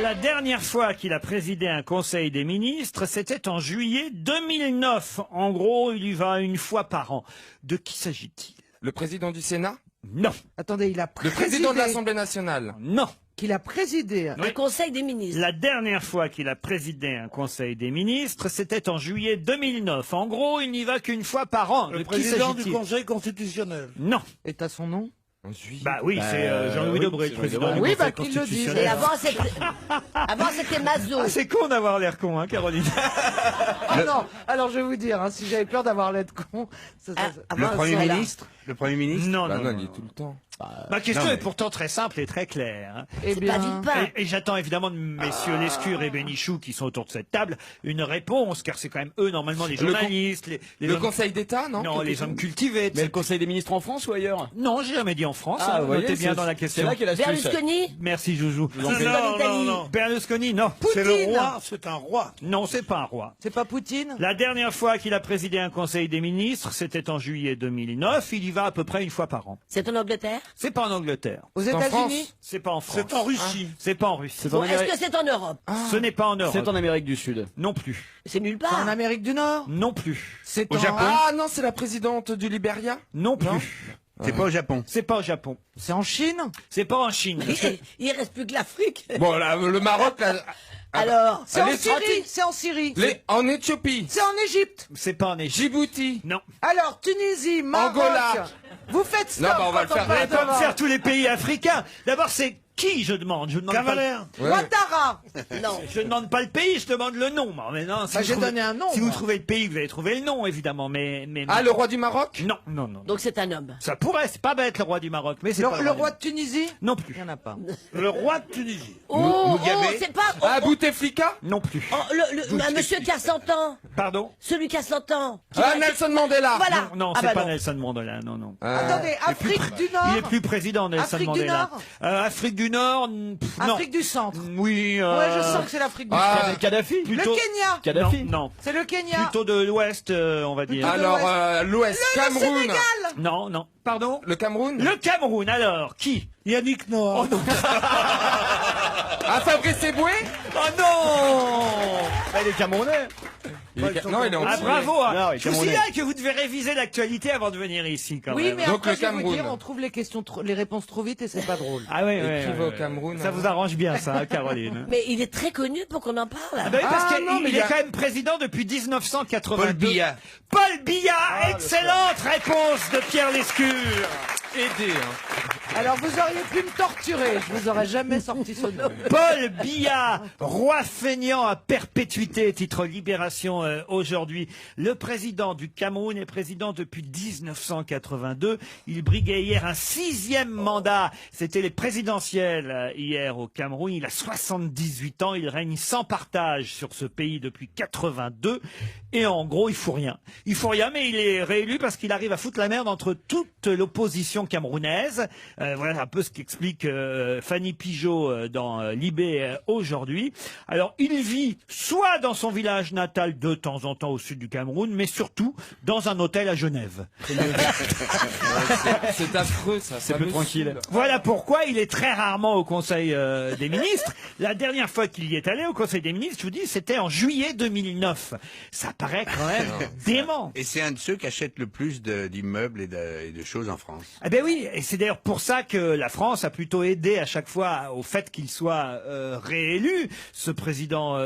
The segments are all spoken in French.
La dernière fois qu'il a présidé un conseil des ministres, c'était en juillet 2009. En gros, il y va une fois par an. De qui s'agit-il? Le président du Sénat? Non. Attendez, il a Le présidé. président de l'Assemblée nationale? Non. Qu'il a présidé. Oui. Un conseil des ministres. La dernière fois qu'il a présidé un conseil des ministres, c'était en juillet 2009. En gros, il n'y va qu'une fois par an. Le De qui président du s'agit-il? Conseil constitutionnel. Non. Et t'as son nom? En juillet. Bah oui, c'est Jean-Louis Debré, le président du Oui, Conseil qu'il le dise. constitutionnel. Et avant c'était Mazot. Ah, c'est con d'avoir l'air con, hein, Caroline. Ah non, alors je vais vous dire, hein, si j'avais peur d'avoir l'air con, Le Premier ministre. Le Premier ministre? Non, Bah non, non, non. il est tout le temps. Ma question non, mais- est pourtant très simple et très claire. Hein. eh C'est pas bien, Villepin. Et j'attends évidemment de messieurs Lescure et Bénichou qui sont autour de cette table une réponse, car c'est quand même eux normalement les journalistes, les Le hommes... Conseil d'État, non? Non, les hommes cultivés. Mais le Conseil des ministres en France ou ailleurs? Non, j'ai jamais dit en France. Ah, hein, vous voyez, notez bien c'est- dans la C'est question. là qu'est l'astuce. Berlusconi. Merci Joujou. vous en prie. en Italie. Berlusconi, non. C'est le roi, c'est un roi. Non, c'est pas un roi. c'est pas Poutine? La dernière fois qu'il a présidé un conseil des ministres, c'était en juillet 2009. Il y va à peu près une fois par an. C'est en Angleterre. C'est pas en Angleterre. Aux en France. États-Unis? C'est pas en France. C'est en Russie. C'est pas en Russie. C'est en Bon, est-ce Amérique. que c'est en Europe? Ce n'est pas en Europe. C'est en Amérique du Sud. Non plus. C'est nulle C'est en part. Amérique du Nord? Non plus. C'est Au en... Japon? Ah non, c'est la présidente du Liberia? Non plus. Non. C'est pas au Japon. C'est pas au Japon. C'est en Chine? C'est pas en Chine. Il reste plus que l'Afrique. Bon, là, le Maroc, là, Alors, C'est en les Syrie? stratégies. C'est en Syrie? en Éthiopie, C'est en Égypte? C'est pas en Égypte. Djibouti. Non. Alors, Tunisie, Maroc... Angola. Vous faites stop Non, bah, on va le quand faire. Vous allez parle pas me de- faire tous les pays africains. D'abord, c'est qui je demande? Je demande pas. Cavalère. Ouais. Ouattara. non. Je ne demande pas le pays, je demande le nom. Mais non, si Bah, vous j'ai trouvez- donné un nom, Si vous moi. trouvez le pays, vous allez trouver le nom, évidemment. Mais Ah, le roi du Maroc? non, non, non. Donc c'est un homme. Ça pourrait, c'est pas bête le roi du Maroc, mais c'est pas Le roi du- de Tunisie? Non plus. Il n'y en a pas. Le roi de Tunisie. Oh, Mugabe. c'est pas. Oh, Ah, Bouteflika? Non plus. oh, un monsieur qui a 100 ans. Pardon? Celui qui a 100 ans. Ah, Nelson Mandela. Voilà. Non, Ah c'est bah pas non. Nelson Mandela, non, non. Attendez, Afrique du Nord? Il est plus président, Nelson Afrique du Mandela. Nord Afrique du Nord, non. Afrique du Centre? Oui. Ouais, je sens que c'est l'Afrique du Ah, Centre. Kadhafi? Plutôt... Le Kenya? Kadhafi? Non, C'est le Kenya? plutôt de l'Ouest, on va dire. Plutôt de alors, l'Ouest. l'Ouest, Cameroun. Sénégal? Non, non. Pardon? Le Cameroun? Le Cameroun, alors, qui? Yannick Noah. Oh non. Ah, Fabrice Eboué? Oh non! Il est Camerounais. Non, il est en Ah, dessous. bravo! hein. Non, il est Je vous Camerounais. signale que vous devez réviser l'actualité avant de venir ici, quand Oui, même. mais Donc, après, le je vais vous Cameroun. dire, on trouve les questions, les réponses trop vite et c'est pas drôle. Ah oui, Et oui. qui va au Cameroun? Ça vous arrange bien, ça, hein, Caroline. Mais il est très connu pour qu'on en parle. Ah bah oui, parce Ah, qu'il non, mais il il y est a- quand même président depuis 1982. Paul Biya. Paul Biya, excellente réponse de Pierre Lescure. Aidé, hein. Alors, vous auriez pu me torturer, je vous aurais jamais sorti ce nom. Paul Biya, roi feignant à perpétuité, titre Libération aujourd'hui. Le président du Cameroun est président depuis 1982. Il briguait hier un 6e mandat. C'était les présidentielles hier au Cameroun. Il a 78 ans. Il règne sans partage sur ce pays depuis 82. Et en gros, il faut rien. Il faut rien, mais il est réélu parce qu'il arrive à foutre la merde entre toute l'opposition camerounaise. Voilà un peu ce qu'explique Fanny Pigeot dans Libé aujourd'hui. Alors, il vit soit dans son village natal de temps en temps au sud du Cameroun, mais surtout dans un hôtel à Genève. C'est affreux, ça. C'est plus tranquille. Voilà pourquoi il est très rarement au Conseil des ministres. La dernière fois qu'il y est allé au Conseil des ministres, je vous dis, c'était en juillet 2009. Ça paraît quand même dément. Et c'est un de ceux qui achètent le plus d'immeubles et de choses en France. Eh ben oui, et c'est d'ailleurs pour ça que la France a plutôt aidé à chaque fois au fait qu'il soit réélu, ce président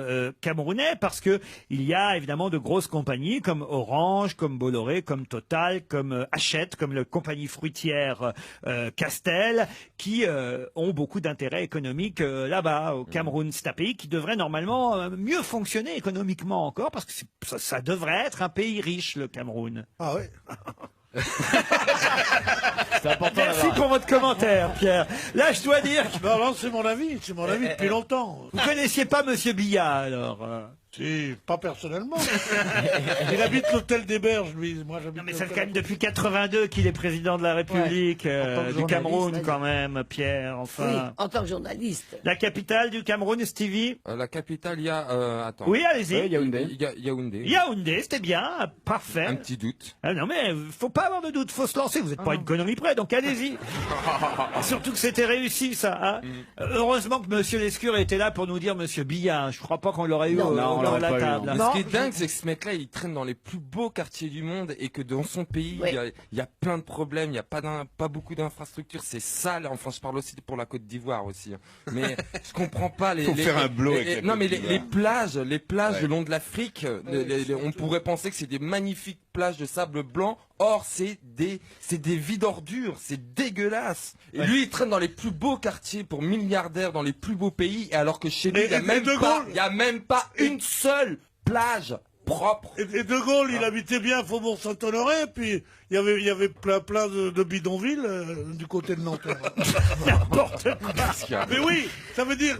camerounais, parce que il y a évidemment de grosses compagnies comme Orange, comme Bolloré, comme Total, comme Hachette, comme la compagnie fruitière Castel, qui ont beaucoup d'intérêts économiques là-bas au Cameroun. C'est un pays qui devrait normalement mieux fonctionner économiquement encore, parce que ça devrait être un pays riche, le Cameroun. Ah oui. C'est important Merci d'avoir. pour votre commentaire, Pierre. Là, je dois dire que Non, non, c'est mon avis depuis longtemps. vous connaissiez pas Monsieur Biya, alors. Si, pas personnellement. Il habite l'hôtel des Berges, lui. Moi, j'habite Non mais ça fait l'hôtel- quand même depuis 82 qu'il est président de la République En tant que du journaliste, Cameroun vas-y. quand même, Pierre, Oui, enfin. en tant que journaliste. La capitale du Cameroun, Stevie? La capitale, il y a. Attends. Oui, allez-y. Yaoundé. Il y a Yaoundé. Yaoundé, c'était bien, parfait. Un petit doute. Ah non mais faut pas avoir de doute, faut se lancer, vous êtes pas une connerie près, donc allez-y. Surtout que c'était réussi ça. Hein. Heureusement que Monsieur Lescure était là pour nous dire Monsieur Billard. Je crois pas qu'on l'aurait eu Non, au non, on bord de l'aurait la pas eu, table. non. hein. Mais Non, ce qui est dingue, c'est que ce mec-là, il traîne dans les plus beaux quartiers du monde et que dans son pays, Ouais. il y a plein de problèmes, il n'y a pas beaucoup d'infrastructures, c'est sale. Enfin, je parle aussi pour la Côte d'Ivoire aussi. Hein. Mais je comprends pas les. Faut faire un bloc avec la Non, mais Côte les plages, Ouais. le long de l'Afrique, on pourrait penser que c'est des magnifiques plages de sable blanc. Or, c'est des vides ordures, c'est dégueulasse. Et lui, il traîne dans les plus beaux quartiers pour milliardaires, dans les plus beaux pays, et alors que chez lui, Et- il n'y a et même De pas, Gaulle- il y a même pas une seule plage propre. Et De Gaulle, il habitait bien à Faubourg Saint-Honoré, puis il y avait plein de bidonvilles du côté de Nanterre. N'importe quoi. Qu'est-ce qu'il y a Mais oui, ça veut dire,